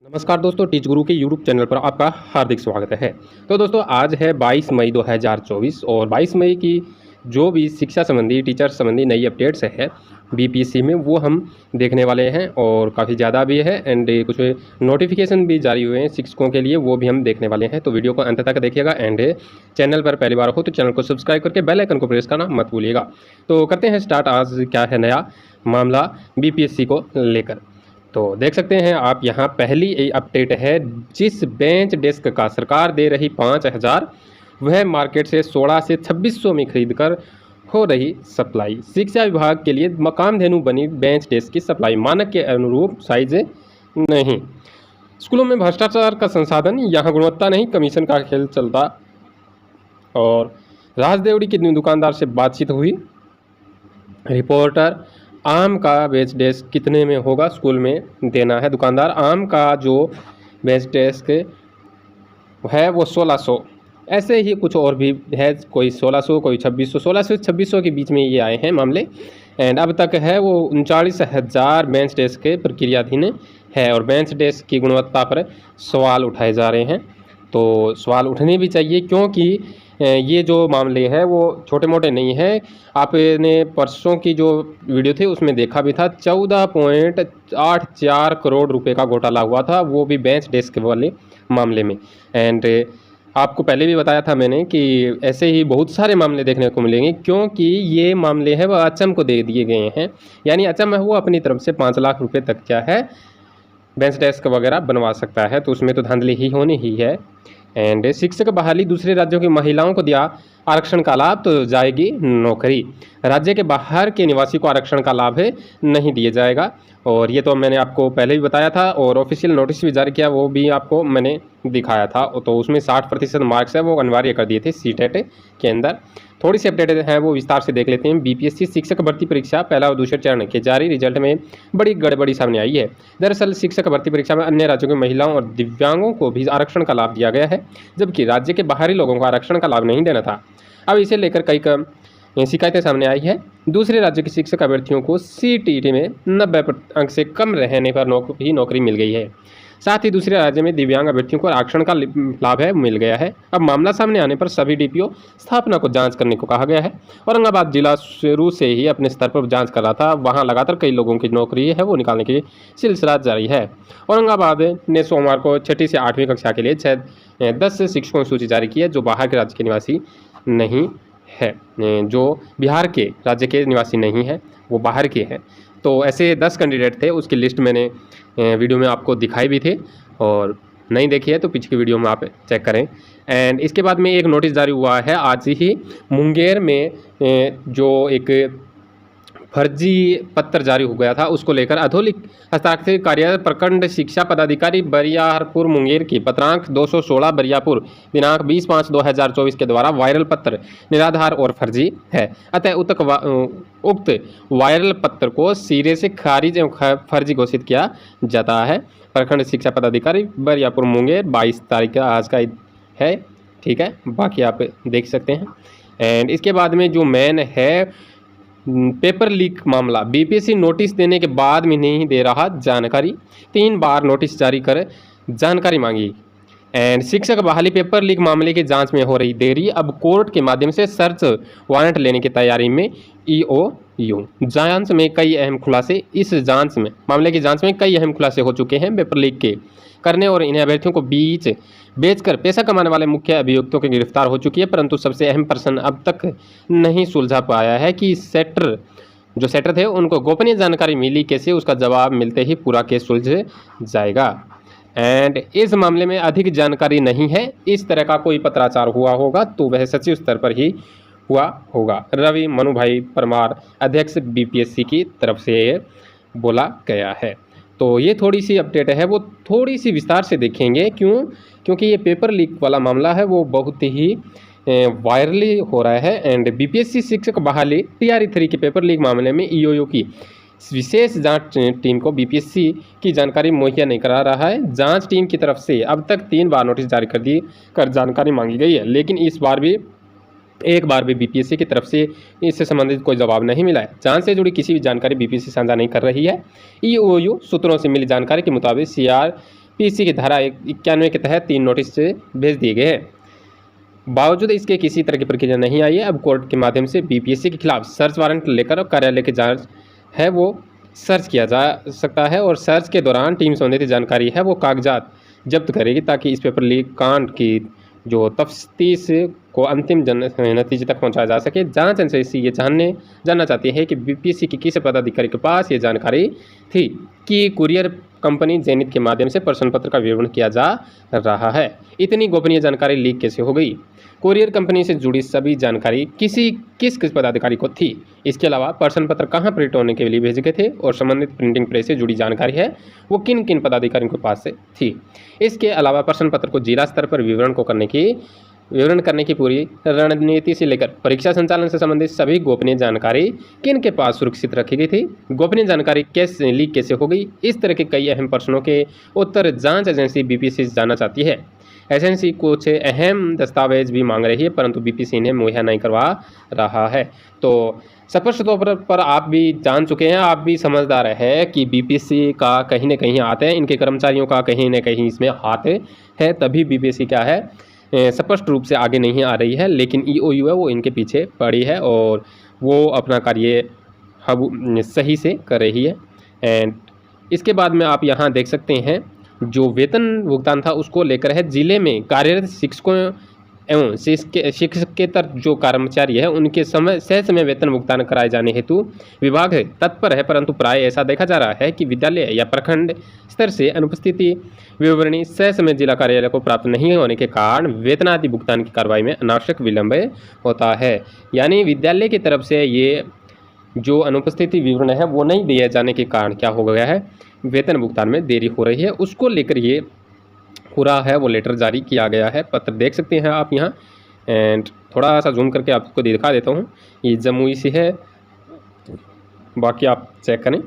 नमस्कार दोस्तों, टीच गुरु के यूट्यूब चैनल पर आपका हार्दिक स्वागत है। तो दोस्तों, आज है 22 मई 2024 और 22 मई की जो भी शिक्षा संबंधी, टीचर संबंधी नई अपडेट्स है बीपीएससी में, वो हम देखने वाले हैं और काफ़ी ज़्यादा भी है एंड कुछ नोटिफिकेशन भी जारी हुए हैं शिक्षकों के लिए, वो भी हम देखने वाले हैं। तो वीडियो को अंत तक देखिएगा एंड चैनल पर पहली बार हो तो चैनल को सब्सक्राइब करके बेल आइकन को प्रेस करना मत भूलिएगा। तो करते हैं स्टार्ट, आज क्या है नया मामला बीपीएससी को लेकर। तो देख सकते हैं आप, यहाँ पहली अपडेट है, जिस बेंच डेस्क का सरकार दे रही 5,000 वह मार्केट से 16 से 2600 में खरीद कर हो रही सप्लाई। शिक्षा विभाग के लिए कामधेनु बनी बेंच डेस्क की सप्लाई, मानक के अनुरूप साइज नहीं। स्कूलों में भ्रष्टाचार का संसाधन, यहाँ गुणवत्ता नहीं कमीशन का खेल चलता। और राजदेवड़ी की दुकानदार से बातचीत हुई। रिपोर्टर, आम का बेंच डेस्क कितने में होगा, स्कूल में देना है। दुकानदार, आम का जो बेंच डेस्क है वो 1600, ऐसे ही कुछ और भी है, कोई 1600 कोई 2600, 1600 से 2600 के बीच में ये आए हैं मामले। एंड अब तक है वो 39,000 बेंच डेस्क के प्रक्रियाधीन है और बेंच डेस्क की गुणवत्ता पर सवाल उठाए जा रहे हैं। तो सवाल उठने भी चाहिए, क्योंकि ये जो मामले हैं वो छोटे मोटे नहीं हैं। आपने परसों की जो वीडियो थी उसमें देखा भी था, 14.84 करोड़ रुपए का घोटाला हुआ था, वो भी बेंच डेस्क वाले मामले में। एंड आपको पहले भी बताया था मैंने कि ऐसे ही बहुत सारे मामले देखने को मिलेंगे, क्योंकि ये मामले हैं वह अचम को दे दिए गए हैं। यानी अचम है वो अपनी तरफ से 5 लाख रुपये तक क्या है बेंच डेस्क वगैरह बनवा सकता है, तो उसमें तो धांधली ही होनी ही है। एंड शिक्षक बहाली, दूसरे राज्यों की महिलाओं को दिया आरक्षण का लाभ तो जाएगी नौकरी। राज्य के बाहर के निवासी को आरक्षण का लाभ है नहीं दिया जाएगा, और ये तो मैंने आपको पहले भी बताया था और ऑफिशियल नोटिस भी जारी किया, वो भी आपको मैंने दिखाया था। तो उसमें 60% मार्क्स है वो अनिवार्य कर दिए थे सीटेट के अंदर। थोड़ी सी अपडेट है वो विस्तार से देख लेते हैं। बीपीएससी शिक्षक भर्ती परीक्षा पहला और दूसरे चरण के जारी रिजल्ट में बड़ी गड़बड़ी सामने आई है। दरअसल शिक्षक भर्ती परीक्षा में अन्य राज्यों के महिलाओं और दिव्यांगों को भी आरक्षण का लाभ दिया गया है, जबकि राज्य के बाहरी लोगों को आरक्षण का लाभ नहीं देना था। अब इसे लेकर कई शिकायतें सामने आई है। दूसरे राज्य के शिक्षक अभ्यर्थियों को सीटीईटी में 90 अंक से कम रहने पर नौकरी मिल गई है। साथ ही दूसरे राज्य में दिव्यांग अभ्यर्थियों को आरक्षण का लाभ है मिल गया है। अब मामला सामने आने पर सभी डीपीओ स्थापना को जांच करने को कहा गया है। औरंगाबाद जिला शुरू से ही अपने स्तर पर जांच कर रहा था, वहां लगातार कई लोगों की नौकरी है वो निकालने की सिलसिला जारी है। औरंगाबाद ने सोमवार को 6ठी से 8वीं कक्षा के लिए 10 शिक्षकों की सूची जारी की है, जो बाहर के राज्य के निवासी नहीं है, जो बिहार के राज्य के निवासी नहीं है, वो बाहर के हैं। तो ऐसे 10 कैंडिडेट थे, उसकी लिस्ट मैंने वीडियो में आपको दिखाई भी थे, और नहीं देखी है तो पीछे की वीडियो में आप चेक करें। एंड इसके बाद में एक नोटिस जारी हुआ है आज ही, मुंगेर में जो एक फर्जी पत्र जारी हो गया था, उसको लेकर अधोलिख हस्ताक्षर कार्यालय प्रखंड शिक्षा पदाधिकारी बरियारपुर मुंगेर की पत्रांक 216 बरियापुर दिनांक 20/5/2024 के द्वारा वायरल पत्र निराधार और फर्जी है। अतः उक्त वायरल पत्र को सिरे से खारिज एवं फर्जी घोषित किया जाता है। प्रखंड शिक्षा पदाधिकारी बरियापुर मुंगेर 22 तारीख का आज का है, ठीक है, बाकी आप देख सकते हैं। एंड इसके बाद में जो मेन है पेपर लीक मामला, बीपीएससी नोटिस देने के बाद में नहीं दे रहा जानकारी, 3 बार नोटिस जारी कर जानकारी मांगी। एंड शिक्षक बहाली पेपर लीक मामले की जांच में हो रही देरी, अब कोर्ट के माध्यम से सर्च वारंट लेने की तैयारी में ईओयू। जांच में कई अहम खुलासे, इस जांच में मामले की जांच में कई अहम खुलासे हो चुके हैं। पेपर लीक के करने और इन्हें अभ्यर्थियों को बेचकर पैसा कमाने वाले मुख्य अभियुक्तों की गिरफ्तार हो चुकी है, परंतु सबसे अहम प्रश्न अब तक नहीं सुलझा पाया है कि सेटर थे उनको गोपनीय जानकारी मिली कैसे। उसका जवाब मिलते ही पूरा केस सुलझ जाएगा। एंड इस मामले में अधिक जानकारी नहीं है, इस तरह का कोई पत्राचार हुआ होगा तो वह सचिव स्तर पर ही हुआ होगा। रवि मनुभाई परमार अध्यक्ष बीपीएससी की तरफ से बोला गया है। तो ये थोड़ी सी अपडेट है वो थोड़ी सी विस्तार से देखेंगे, क्योंकि ये पेपर लीक वाला मामला है वो बहुत ही वायरली हो रहा है। एंड बीपीएससी शिक्षक बहाली टीआरई 3 के पेपर लीक मामले में ईओयू की विशेष जांच टीम को बीपीएससी की जानकारी मुहैया नहीं करा रहा है। जांच टीम की तरफ से अब तक 3 बार नोटिस जारी कर जानकारी मांगी गई है, लेकिन इस बार भी एक बार भी बीपीएससी की तरफ से इससे संबंधित कोई जवाब नहीं मिला है। जांच से जुड़ी किसी भी जानकारी बीपीएससी साझा नहीं कर रही है। ईओयू सूत्रों से मिली जानकारी के मुताबिक पीसी की धारा 91 के तहत 3 नोटिस से भेज दिए गए हैं। बावजूद इसके किसी तरह की प्रक्रिया नहीं आई है। अब कोर्ट के माध्यम से बीपीएससी के खिलाफ सर्च वारंट लेकर कार्यालय की जांच है वो सर्च किया जा सकता है, और सर्च के दौरान टीम संबंधित जानकारी है वो कागजात जब्त करेगी, ताकि इस पेपर लीक कांड की जो तफ्तीश को अंतिम नतीजे तक पहुंचाया जा सके। जांच एजेंसी ये जानना चाहती है कि बीपीएससी की किस पदाधिकारी के पास ये जानकारी थी कि कुरियर कंपनी जेनिथ के माध्यम से प्रश्न पत्र का विवरण किया जा रहा है। इतनी गोपनीय जानकारी लीक कैसे हो गई? कुरियर कंपनी से जुड़ी सभी जानकारी किस पदाधिकारी को थी? इसके अलावा प्रश्न पत्र कहाँ प्रिंट होने के लिए भेजे गए थे और संबंधित प्रिंटिंग प्रेस से जुड़ी जानकारी है वो किन किन पदाधिकारियों के पास से थी? इसके अलावा प्रश्न पत्र को जिला स्तर पर विवरण करने की पूरी रणनीति से लेकर परीक्षा संचालन से संबंधित सभी गोपनीय जानकारी किन के पास सुरक्षित रखी गई थी? गोपनीय जानकारी लीक कैसे हो गई? इस तरह के कई अहम प्रश्नों के उत्तर जांच एजेंसी बीपीएससी जानना चाहती है। एजेंसी कुछ अहम दस्तावेज भी मांग रही है, परंतु बीपीएससी इन्हें मुहैया नहीं करवा रहा है। तो स्पष्ट तौर पर आप भी जान चुके हैं, आप भी समझदार है कि बीपीएससी का कहीं ना कहीं हाथ है, इनके कर्मचारियों का कहीं ना कहीं इसमें हाथ है, तभी बीपीएससी क्या है स्पष्ट रूप से आगे नहीं आ रही है। लेकिन ईओयू है वो इनके पीछे पड़ी है और वो अपना कार्य सही से कर रही है। एंड इसके बाद में आप यहाँ देख सकते हैं जो वेतन भुगतान था उसको लेकर है जिले में कार्यरत शिक्षकों एवं शिक्षकेतर जो कर्मचारी है उनके समय वेतन भुगतान कराए जाने हेतु विभाग तत्पर है, परंतु प्राय ऐसा देखा जा रहा है कि विद्यालय या प्रखंड स्तर से अनुपस्थिति विवरणी समय जिला कार्यालय को प्राप्त नहीं होने के कारण वेतनादि भुगतान की कार्रवाई में अनावश्यक विलंब होता है। यानी विद्यालय की तरफ से ये जो अनुपस्थिति विवरण है वो नहीं दिए जाने के कारण क्या हो गया है, वेतन भुगतान में देरी हो रही है। उसको लेकर ये पूरा है वो लेटर जारी किया गया है, पत्र देख सकते हैं आप यहाँ। एंड थोड़ा सा जूम करके आपको दिखा देता हूँ, ये जमुई से है, बाकी आप चेक करें।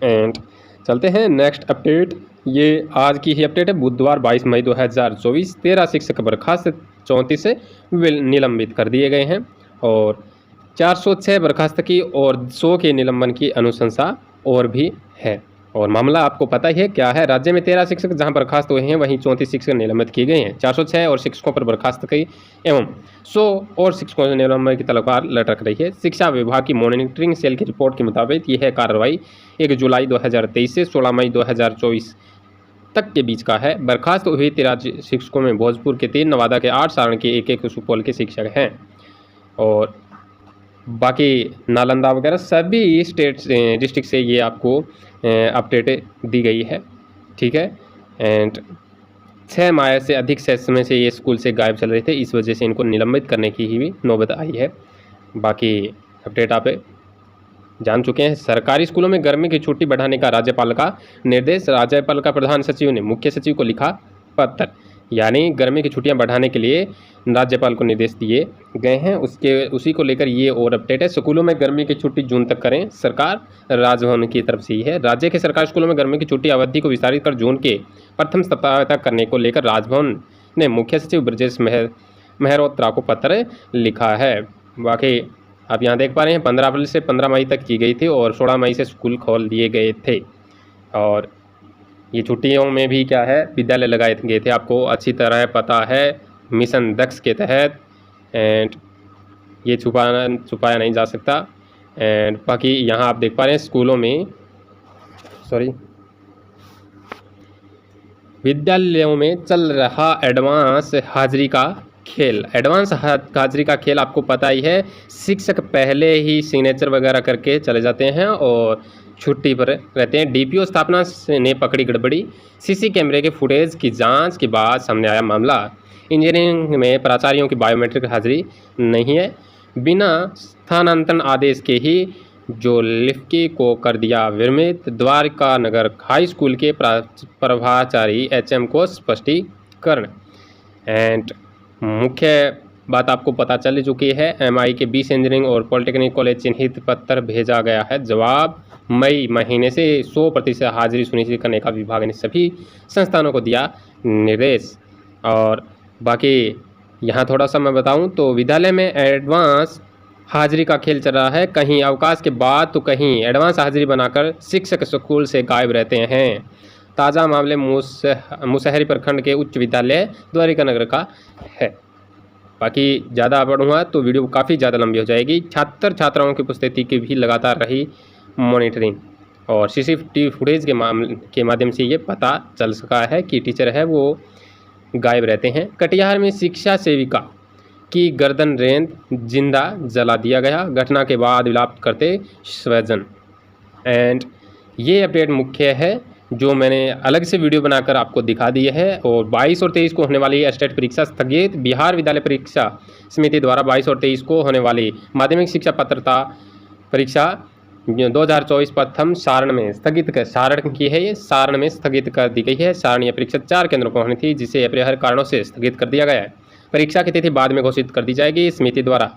एंड चलते हैं नेक्स्ट अपडेट। ये आज की ही अपडेट है, बुधवार 22 मई 2024। 13 शिक्षक बर्खास्त, 34 से निलंबित कर दिए गए हैं और 406 बर्खास्तगी और 100 के निलंबन की अनुशंसा और भी है। और मामला आपको पता ही है क्या है, राज्य में 13 शिक्षक जहां बर्खास्त हुए हैं वहीं 34 शिक्षक निलंबित किए गए हैं। 406 और शिक्षकों पर बर्खास्तगी एवं 100 और शिक्षकों से निलंबन की तलवार लटक रही है। शिक्षा विभाग की मॉनिटरिंग सेल की रिपोर्ट के मुताबिक यह कार्रवाई 1 जुलाई 2023 से 16 मई 2024 तक के बीच का है। बर्खास्त हुए 13 शिक्षकों में भोजपुर के 3, नवादा के 8, सारण के 1 सुपौल के शिक्षक हैं और बाकी नालंदा वगैरह सभी डिस्ट्रिक्ट से ये आपको अपडेट दी गई है, ठीक है। एंड 6 माह से अधिक समय से ये स्कूल से गायब चल रहे थे, इस वजह से इनको निलंबित करने की ही भी नौबत आई है। बाकी अपडेट आप जान चुके हैं। सरकारी स्कूलों में गर्मी की छुट्टी बढ़ाने का राज्यपाल का निर्देश। राज्यपाल का प्रधान सचिव ने मुख्य सचिव को लिखा पत्र, यानी गर्मी की छुट्टियां बढ़ाने के लिए राज्यपाल को निर्देश दिए गए हैं। उसी को लेकर ये और अपडेट है। स्कूलों में गर्मी की छुट्टी जून तक करें सरकार, राजभवन की तरफ से ही है। राज्य के सरकारी स्कूलों में गर्मी की छुट्टी अवधि को विस्तारित कर जून के प्रथम सप्ताह तक करने को लेकर राजभवन ने मुख्य सचिव ब्रजेश मेहरोत्रा को पत्र लिखा है। बाकी आप यहाँ देख पा रहे हैं 15 अप्रैल से 15 मई तक की गई थी और 16 मई से स्कूल खोल दिए गए थे। और ये छुट्टियों में भी क्या है विद्यालय लगाए गए थे, आपको अच्छी तरह पता है, मिशन दक्ष के तहत। एंड ये छुपाया नहीं जा सकता। एंड बाकी यहाँ आप देख पा रहे हैं स्कूलों में विद्यालयों में चल रहा एडवांस हाजिरी का खेल। एडवांस हाजिरी का खेल आपको पता ही है, शिक्षक पहले ही सिग्नेचर वगैरह करके चले जाते हैं और छुट्टी पर रहते हैं। डीपीओ स्थापना ने पकड़ी गड़बड़ी। सीसी कैमरे के फुटेज की जांच के बाद सामने आया मामला। इंजीनियरिंग में प्राचार्यों की बायोमेट्रिक हाजिरी नहीं है। बिना स्थानांतरण आदेश के ही जो लिफ्की को कर दिया विरमित। द्वारका नगर हाई स्कूल के प्रभाचारी एचएम को स्पष्टीकरण। एंड मुख्य बात आपको पता चल चुकी है। एमआई के 20 इंजीनियरिंग और पॉलिटेक्निक कॉलेज चिन्हित पत्र भेजा गया है। जवाब, मई महीने से 100% हाजिरी सुनिश्चित करने का विभाग ने सभी संस्थानों को दिया निर्देश। और बाकी यहाँ थोड़ा सा मैं बताऊँ तो विद्यालय में एडवांस हाजिरी का खेल चल रहा है। कहीं अवकाश के बाद तो कहीं एडवांस हाजिरी बनाकर शिक्षक स्कूल से गायब रहते हैं। ताज़ा मामले मुसहरी प्रखंड के उच्च विद्यालय द्वारिका नगर का है। बाकी ज़्यादा बढ़ूँगा तो वीडियो काफ़ी ज़्यादा लंबी हो जाएगी। छात्र छात्राओं की उपस्थिति की भी लगातार रही मॉनिटरिंग और सीसीटीवी फुटेज के माध्यम से ये पता चल सका है कि टीचर है वो गायब रहते हैं। कटिहार में शिक्षा सेविका की गर्दन रेंद जिंदा जला दिया गया, घटना के बाद विलाप करते स्वजन। एंड ये अपडेट मुख्य है जो मैंने अलग से वीडियो बनाकर आपको दिखा दी है। और 22 और 23 को होने वाली स्टेट परीक्षा स्थगित। बिहार विद्यालय परीक्षा समिति द्वारा 22 और 23 को होने वाली माध्यमिक शिक्षा पात्रता परीक्षा 2024 प्रथम सारण में स्थगित कर सारण की है, ये सारण में स्थगित कर दी गई है। सारण यह परीक्षा 4 केंद्रों पर होनी थी, जिसे अपरिहार्य कारणों से स्थगित कर दिया गया है। परीक्षा की तिथि बाद में घोषित कर दी जाएगी। समिति द्वारा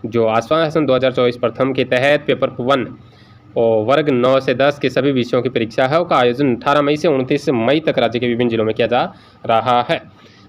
जो आश्वासन 2024 प्रथम के तहत पेपर 1 और वर्ग 9 से 10 के सभी विषयों की परीक्षा है का आयोजन 18 मई से 29 मई तक राज्य के विभिन्न जिलों में किया जा रहा है।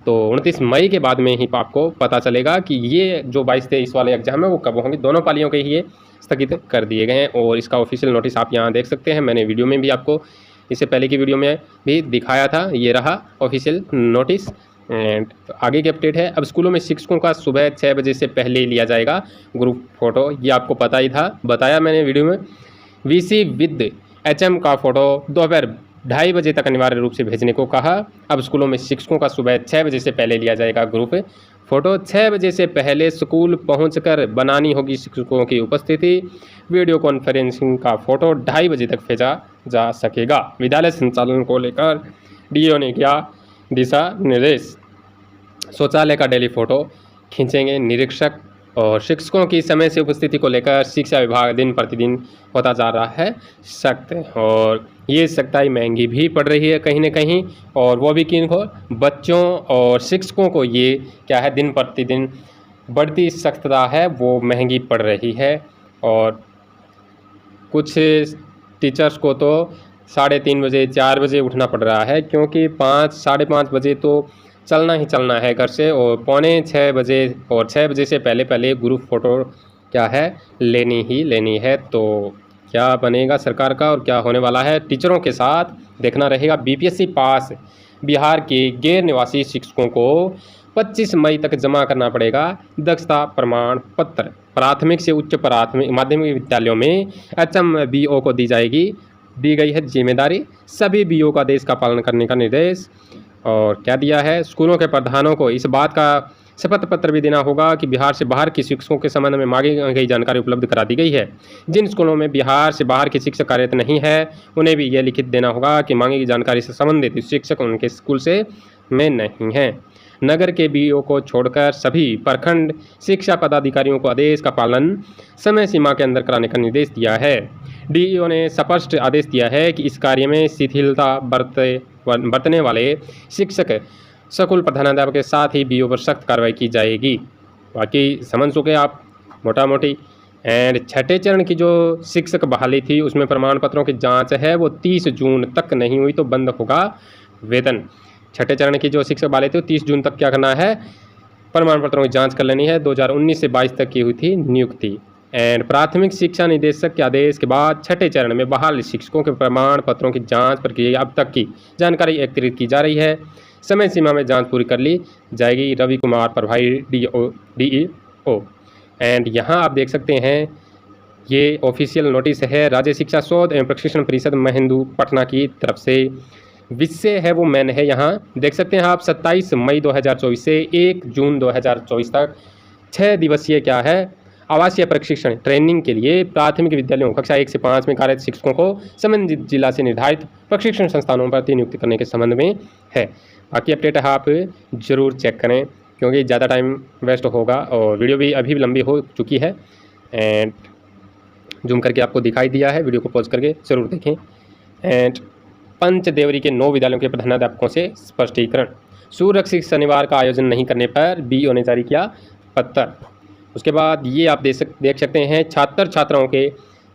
तो 29 मई के बाद में ही आपको पता चलेगा कि ये जो 22-23 वाले एग्जाम है वो कब होंगे। दोनों पालियों के ही ये स्थगित कर दिए गए हैं और इसका ऑफिशियल नोटिस आप यहाँ देख सकते हैं। मैंने वीडियो में भी आपको इससे पहले की वीडियो में भी दिखाया था, ये रहा ऑफिशियल नोटिस। एंड आगे की अपडेट है, अब स्कूलों में शिक्षकों का सुबह 6 बजे से पहले लिया जाएगा ग्रुप फोटो। ये आपको पता ही था, बताया मैंने वीडियो में। वीसी विद एचएम का फोटो दोपहर 2:30 बजे तक अनिवार्य रूप से भेजने को कहा। अब स्कूलों में शिक्षकों का सुबह 6 बजे से पहले लिया जाएगा ग्रुप फोटो। 6 बजे से पहले स्कूल पहुंचकर बनानी होगी शिक्षकों की उपस्थिति। वीडियो कॉन्फ्रेंसिंग का फोटो 2:30 बजे तक भेजा जा सकेगा। विद्यालय संचालन को लेकर डीओ ने किया दिशा निर्देश। शौचालय का डेली फोटो खींचेंगे निरीक्षक। और शिक्षकों की समय से उपस्थिति को लेकर शिक्षा विभाग दिन प्रतिदिन होता जा रहा है सख्त। और ये सख्ताई महंगी भी पड़ रही है कहीं ना कहीं, और वो भी किन को, बच्चों और शिक्षकों को ये क्या है, दिन प्रतिदिन बढ़ती सख्तता है वो महंगी पड़ रही है। और कुछ टीचर्स को तो 3:30 बजे 4 बजे उठना पड़ रहा है, क्योंकि 5 साढ़े 5 बजे तो चलना ही चलना है घर से, और 5:45 बजे और 6 बजे से पहले ग्रुप फ़ोटो क्या है लेनी ही लेनी है। तो क्या बनेगा सरकार का और क्या होने वाला है टीचरों के साथ देखना रहेगा। बीपीएससी पास बिहार के गैर निवासी शिक्षकों को 25 मई तक जमा करना पड़ेगा दक्षता प्रमाण पत्र। प्राथमिक से उच्च प्राथमिक माध्यमिक विद्यालयों में HMBO को दी गई है जिम्मेदारी। सभी BO का आदेश का पालन करने का निर्देश। और क्या दिया है, स्कूलों के प्रधानों को इस बात का शपथ पत्र भी देना होगा कि बिहार से बाहर के शिक्षकों के संबंध में मांगी गई जानकारी उपलब्ध करा दी गई है। जिन स्कूलों में बिहार से बाहर के शिक्षक कार्यरत नहीं है उन्हें भी यह लिखित देना होगा कि मांगी गई जानकारी से संबंधित शिक्षक उनके स्कूल से में नहीं है। नगर के BO को छोड़कर सभी प्रखंड शिक्षा पदाधिकारियों को आदेश का पालन समय सीमा के अंदर कराने का निर्देश दिया है। DEO ने स्पष्ट आदेश दिया है कि इस कार्य में शिथिलता बरतने वाले शिक्षक स्कूल प्रधानाध्यापक के साथ ही BO पर सख्त कार्रवाई की जाएगी। बाकी समझ चुके आप मोटा मोटी। एंड छठे चरण की जो शिक्षक बहाली थी उसमें प्रमाण पत्रों की जांच है वो 30 जून तक नहीं हुई तो बंद होगा वेतन। छठे चरण की जो शिक्षक बहाली थी वो 30 जून तक क्या करना है, प्रमाण पत्रों की जांच कर लेनी है। 2019 से 22 तक की हुई थी नियुक्ति। एंड प्राथमिक शिक्षा निदेशक के आदेश के बाद छठे चरण में बहाल शिक्षकों के प्रमाण पत्रों की जांच प्रक्रिया अब तक की जानकारी एकत्रित की जा रही है। समय सीमा में जांच पूरी कर ली जाएगी। रवि कुमार प्रभारी DEO। एंड यहाँ आप देख सकते हैं ये ऑफिशियल नोटिस है राज्य शिक्षा शोध एवं प्रशिक्षण परिषद महिंदू पटना की तरफ से। विषय है वो मैन है, यहाँ देख सकते हैं आप 27 मई 2024 से 1 जून 2024 तक 6 दिवसीय क्या है आवासीय प्रशिक्षण ट्रेनिंग के लिए प्राथमिक विद्यालयों कक्षा 1 से 5 में कार्यरत शिक्षकों को संबंधित जिला से निर्धारित प्रशिक्षण संस्थानों पर नियुक्ति करने के संबंध में है। बाकी अपडेट है आप ज़रूर चेक करें क्योंकि ज़्यादा टाइम वेस्ट होगा और वीडियो भी अभी लंबी हो चुकी है। एंड जूम करके आपको दिखाई दिया है, वीडियो को पॉज करके ज़रूर देखें। एंड पंचदेवरी के 9 विद्यालयों के प्रधानाध्यापकों से स्पष्टीकरण। सुरक्षित शनिवार का आयोजन नहीं करने पर BO ने जारी किया पत्र। उसके बाद ये आप देख सकते हैं छात्र छात्राओं के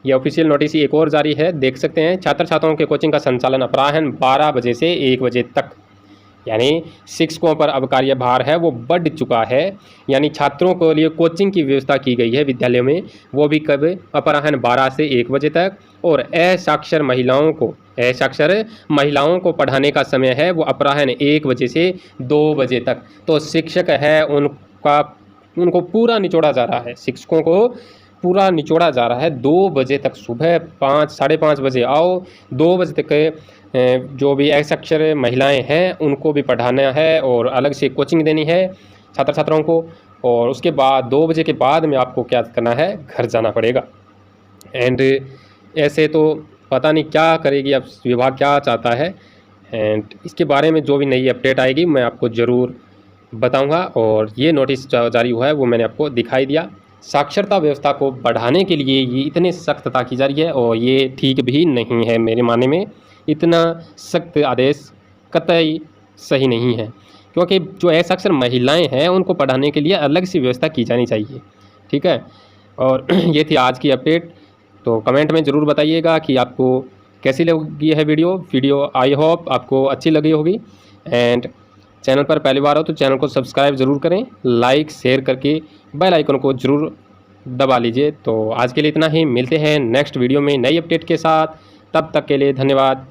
ये ऑफिशियल नोटिस एक और जारी है, देख सकते हैं। छात्र छात्राओं के कोचिंग का संचालन अपराह्न 12 बजे से 1 बजे तक यानी शिक्षकों पर अब कार्यभार है वो बढ़ चुका है। यानी छात्रों के लिए कोचिंग की व्यवस्था की गई है विद्यालयों में, वो भी कब, अपराह्न 12 से 1 बजे तक। और असाक्षर महिलाओं को पढ़ाने का समय है वो अपराह्न 1 बजे से 2 बजे तक। तो शिक्षक है उनको पूरा निचोड़ा जा रहा है, शिक्षकों को पूरा निचोड़ा जा रहा है। 2 बजे तक, सुबह 5 साढ़े 5 बजे आओ, 2 बजे तक जो भी असाक्षर महिलाएं हैं उनको भी पढ़ाना है और अलग से कोचिंग देनी है छात्र छात्राओं को। और उसके बाद 2 बजे के बाद में आपको क्या करना है, घर जाना पड़ेगा। एंड ऐसे तो पता नहीं क्या करेगी अब विभाग, क्या चाहता है। एंड इसके बारे में जो भी नई अपडेट आएगी मैं आपको ज़रूर बताऊंगा। और ये नोटिस जारी हुआ है वो मैंने आपको दिखाई दिया। साक्षरता व्यवस्था को बढ़ाने के लिए ये इतने सख्तता की जा रही है और ये ठीक भी नहीं है मेरे मानने में। इतना सख्त आदेश कतई सही नहीं है, क्योंकि जो असाक्षर महिलाएं हैं उनको पढ़ाने के लिए अलग सी व्यवस्था की जानी चाहिए। ठीक है, और ये थी आज की अपडेट। तो कमेंट में ज़रूर बताइएगा कि आपको कैसी लगी है वीडियो। आई होप आपको अच्छी लगी होगी। एंड चैनल पर पहली बार हो तो चैनल को सब्सक्राइब ज़रूर करें, लाइक शेयर करके बेल आइकन को ज़रूर दबा लीजिए। तो आज के लिए इतना ही, मिलते हैं नेक्स्ट वीडियो में नई अपडेट के साथ। तब तक के लिए धन्यवाद।